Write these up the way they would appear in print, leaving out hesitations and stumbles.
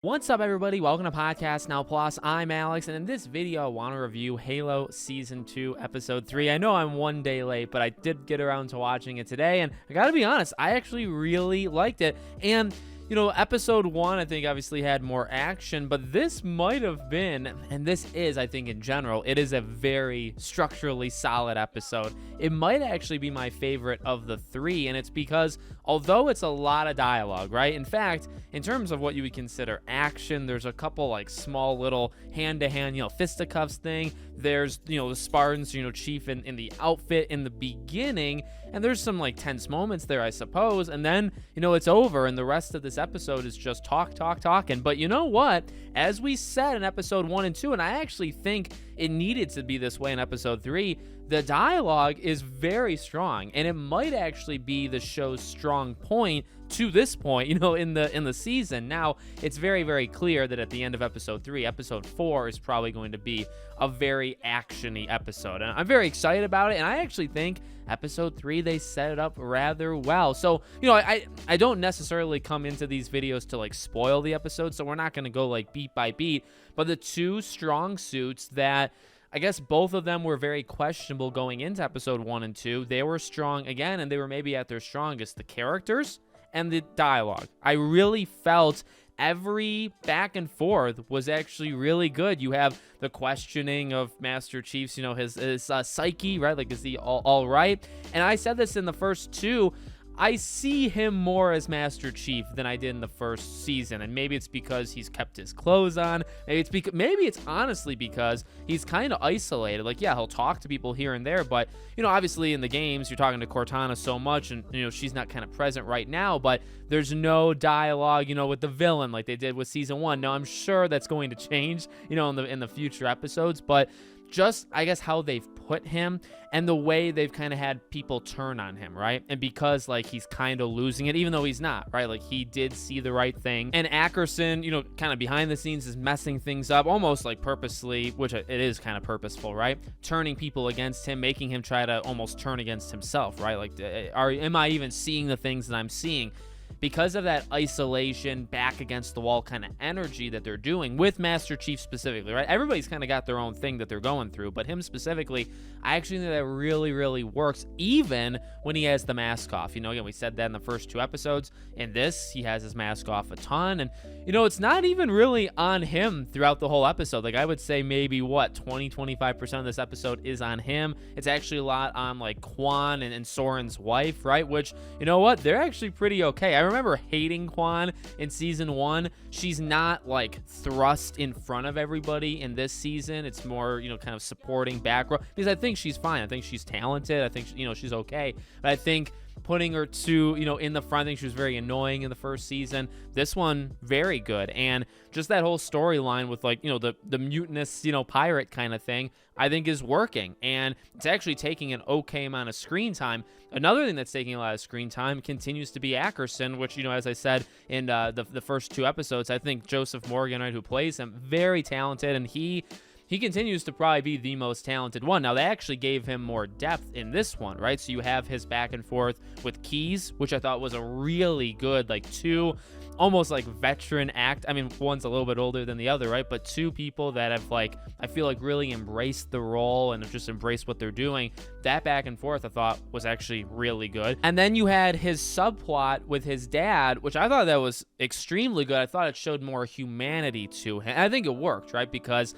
What's up, everybody? Welcome to Podcast Now Plus. I'm Alex, and in this video, I want to review Halo Season 2, Episode 3. I know I'm one day late, but I did get around to watching it today, and I gotta be honest, I actually really liked it. And Episode 1, I think, obviously had more action, but this might have been, and this is, I think, in general, it is a very structurally solid episode. It might actually be my favorite of the three, and it's because, although it's a lot of dialogue, right? In fact, in terms of what you would consider action, there's a couple, like, small little hand-to-hand, fisticuffs thing. There's, the Spartans, Chief in the outfit in the beginning, and there's some, like, tense moments there, I suppose, and then, it's over, and the rest of this episode is just talking. But you know what? As we said in episode 1 and 2, and I actually think it needed to be this way in episode 3, the dialogue is very strong, and it might actually be the show's strong point to this point, in the season. Now, it's very, very clear that at the end of episode 3, episode 4 is probably going to be a very action-y episode, and I'm very excited about it, and I actually think episode 3, they set it up rather well. So, I don't necessarily come into these videos to, like, spoil the episode, so we're not going to go, like, beat by beat, but the two strong suits that I guess both of them were very questionable going into episode 1 and 2. They were strong again, and they were maybe at their strongest. The characters and the dialogue. I really felt every back and forth was actually really good. You have the questioning of Master Chief's, his psyche, right? Like, is he all right? And I said this in the first two. I see him more as Master Chief than I did in the first season, and maybe it's because he's kept his clothes on. Maybe it's honestly because he's kind of isolated. Like, yeah, he'll talk to people here and there, but obviously in the games you're talking to Cortana so much, and she's not kind of present right now. But there's no dialogue, with the villain like they did with season 1. Now I'm sure that's going to change, in the future episodes, but just, I guess, how they've put him and the way they've kind of had people turn on him, right? And because, like, he's kind of losing it, even though he's not, right? Like, he did see the right thing. And Ackerson, kind of behind the scenes is messing things up, almost like purposely, which it is kind of purposeful, right? Turning people against him, making him try to almost turn against himself, right? Like, am I even seeing the things that I'm seeing? Because of that isolation, back against the wall kind of energy that they're doing with Master Chief specifically, right? Everybody's kind of got their own thing that they're going through, but him specifically, I actually think that really, really works, even when he has the mask off. Again, we said that in the first two episodes. In this, he has his mask off a ton, and, it's not even really on him throughout the whole episode. Like, I would say maybe, 20-25% of this episode is on him. It's actually a lot on, like, Quan and Soren's wife, right? Which, they're actually pretty okay. I remember hating Quan in season 1. She's not, like, thrust in front of everybody in this season. It's more, kind of supporting back row, because I think she's fine. I think she's talented. I think, she's okay. But I think putting her to, in the front, I think she was very annoying in the first season. This one, very good. And just that whole storyline with, like, the mutinous, pirate kind of thing, I think is working. And it's actually taking an okay amount of screen time. Another thing that's taking a lot of screen time continues to be Ackerson, which, as I said in the first two episodes, I think Joseph Morgan, right, who plays him, very talented, and he continues to probably be the most talented one. Now, they actually gave him more depth in this one, right? So you have his back and forth with Keyes, which I thought was a really good, like, two almost like veteran act. I mean, one's a little bit older than the other, right? But two people that have, like, I feel like really embraced the role and have just embraced what they're doing. That back and forth, I thought, was actually really good. And then you had his subplot with his dad, which I thought that was extremely good. I thought it showed more humanity to him. And I think it worked, right? Because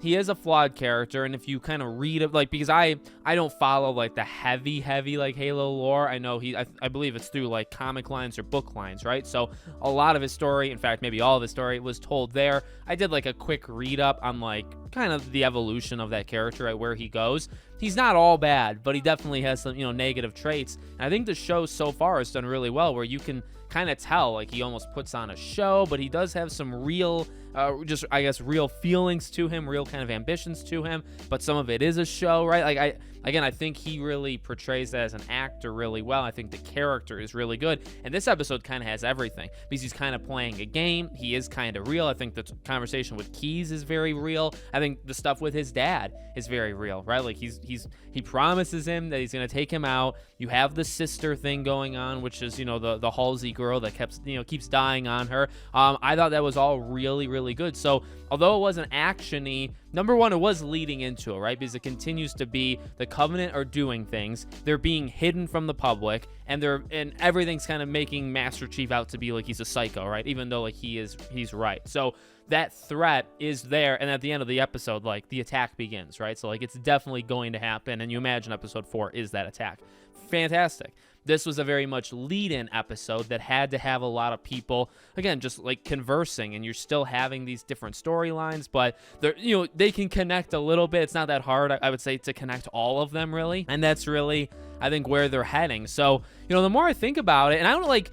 he is a flawed character, and if you kind of read it, like, because I don't follow, like, the heavy, like, Halo lore. I know I believe it's through, like, comic lines or book lines, right? So a lot of his story, in fact, maybe all of his story, was told there. I did, like, a quick read up on, like, kind of the evolution of that character, right, where he goes. He's not all bad, but he definitely has some, negative traits. And I think the show so far has done really well, where you can kind of tell, like, he almost puts on a show, but he does have some real, just, I guess, real feelings to him, real kind of ambitions to him, but some of it is a show, right? Like, I think he really portrays that as an actor really well. I think the character is really good, and this episode kind of has everything, because he's kind of playing a game. He is kind of real. I think the conversation with Keyes is very real. I think the stuff with his dad is very real, right? Like, he promises him that he's going to take him out. You have the sister thing going on, which is, the Halsey girl girl that keeps dying on her. I thought that was all really, really good. So although it wasn't actiony, number one, it was leading into it, right? Because it continues to be the Covenant are doing things, they're being hidden from the public, and everything's kind of making Master Chief out to be like he's a psycho, right? Even though like he's right. So that threat is there, and at the end of the episode, like, the attack begins, right? So like it's definitely going to happen, and you imagine episode 4 is that attack. Fantastic. This was a very much lead-in episode that had to have a lot of people, again, just like conversing, and you're still having these different storylines, but they can connect a little bit. It's not that hard, I would say, to connect all of them, really, and that's really, I think, where they're heading. So, the more I think about it, and I don't like,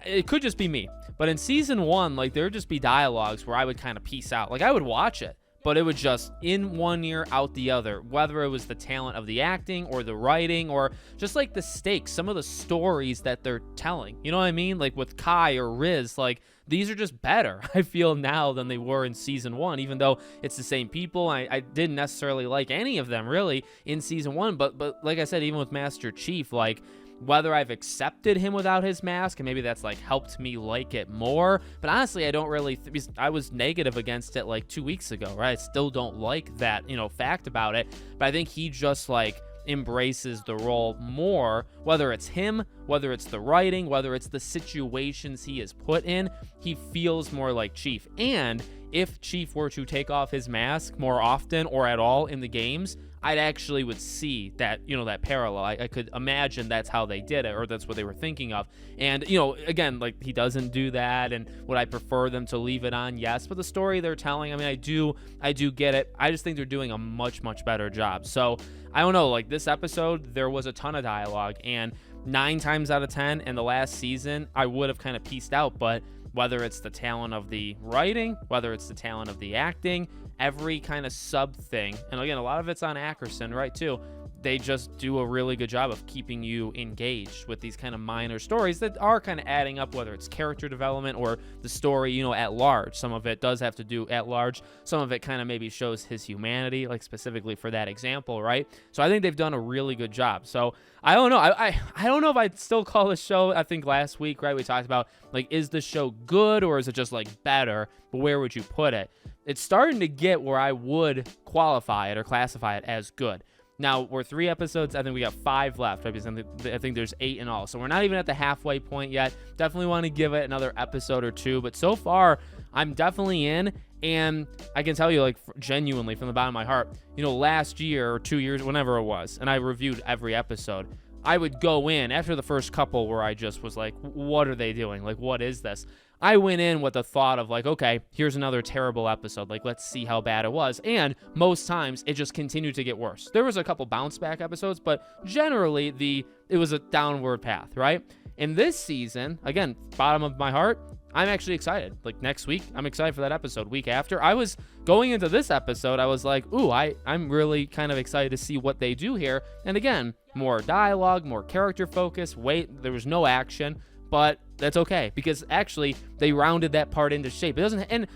it could just be me, but in season 1, like, there would just be dialogues where I would kind of piece out. Like, I would watch it, but it would just in one ear, out the other, whether it was the talent of the acting or the writing or just like the stakes, some of the stories that they're telling. You know what I mean? Like with Kai or Riz, like, these are just better, I feel, now than they were in season 1, even though it's the same people. I didn't necessarily like any of them really in season 1, but like I said, even with Master Chief, like, whether I've accepted him without his mask, and maybe that's like helped me like it more. But honestly, I don't really, because I was negative against it like 2 weeks ago, right? I still don't like that, fact about it. But I think he just like embraces the role more, whether it's him, whether it's the writing, whether it's the situations he is put in, he feels more like Chief. And if Chief were to take off his mask more often or at all in the games, I actually would see that, that parallel. I could imagine that's how they did it, or that's what they were thinking of. And, again, like, he doesn't do that. And would I prefer them to leave it on? Yes. But the story they're telling, I mean, I do get it. I just think they're doing a much, much better job. So I don't know, like, this episode, there was a ton of dialogue, and 9 times out of 10 in the last season, I would have kind of pieced out. But whether it's the talent of the writing, whether it's the talent of the acting, every kind of sub thing, and again, a lot of it's on Ackerson, right, too, they just do a really good job of keeping you engaged with these kind of minor stories that are kind of adding up, whether it's character development or the story, at large. Some of it does have to do at large. Some of it kind of maybe shows his humanity, like specifically for that example, right? So I think they've done a really good job. So I don't know. I don't know if I'd still call this show, I think last week, right, we talked about, like, is the show good or is it just, like, better? But where would you put it? It's starting to get where I would qualify it or classify it as good. Now, we're 3 episodes. I think we got 5 left, right? Because I think there's 8 in all. So we're not even at the halfway point yet. Definitely want to give it another episode or 2. But so far, I'm definitely in. And I can tell you, like, genuinely from the bottom of my heart, last year or 2 years, whenever it was, and I reviewed every episode, I would go in after the first couple where I just was like, what are they doing? Like, what is this? I went in with the thought of like, okay, here's another terrible episode. Like, let's see how bad it was. And most times it just continued to get worse. There was a couple bounce back episodes, but generally it was a downward path, right? In this season, again, bottom of my heart, I'm actually excited. Like, next week, I'm excited for that episode. Week after, I was going into this episode, I was like, ooh, I'm really kind of excited to see what they do here. And again, more dialogue, more character focus. There was no action, but that's okay, because actually they rounded that part into shape. It doesn't, and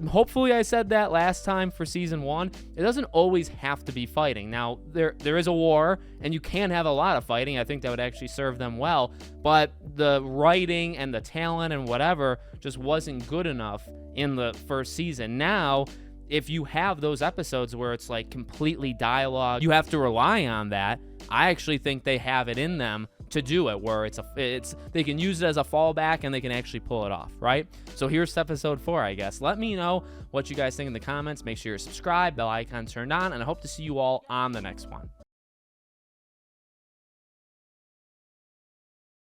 hopefully I said that last time for season 1. It doesn't always have to be fighting. Now there is a war, and you can have a lot of fighting. I think that would actually serve them well. But the writing and the talent and whatever just wasn't good enough in the first season. Now, if you have those episodes where it's like completely dialogue, you have to rely on that. I actually think they have it in them to do it, where they can use it as a fallback and they can actually pull it off, right? So here's episode 4, I guess. Let me know what you guys think in the comments. Make sure you're subscribed, bell icon turned on, and I hope to see you all on the next one.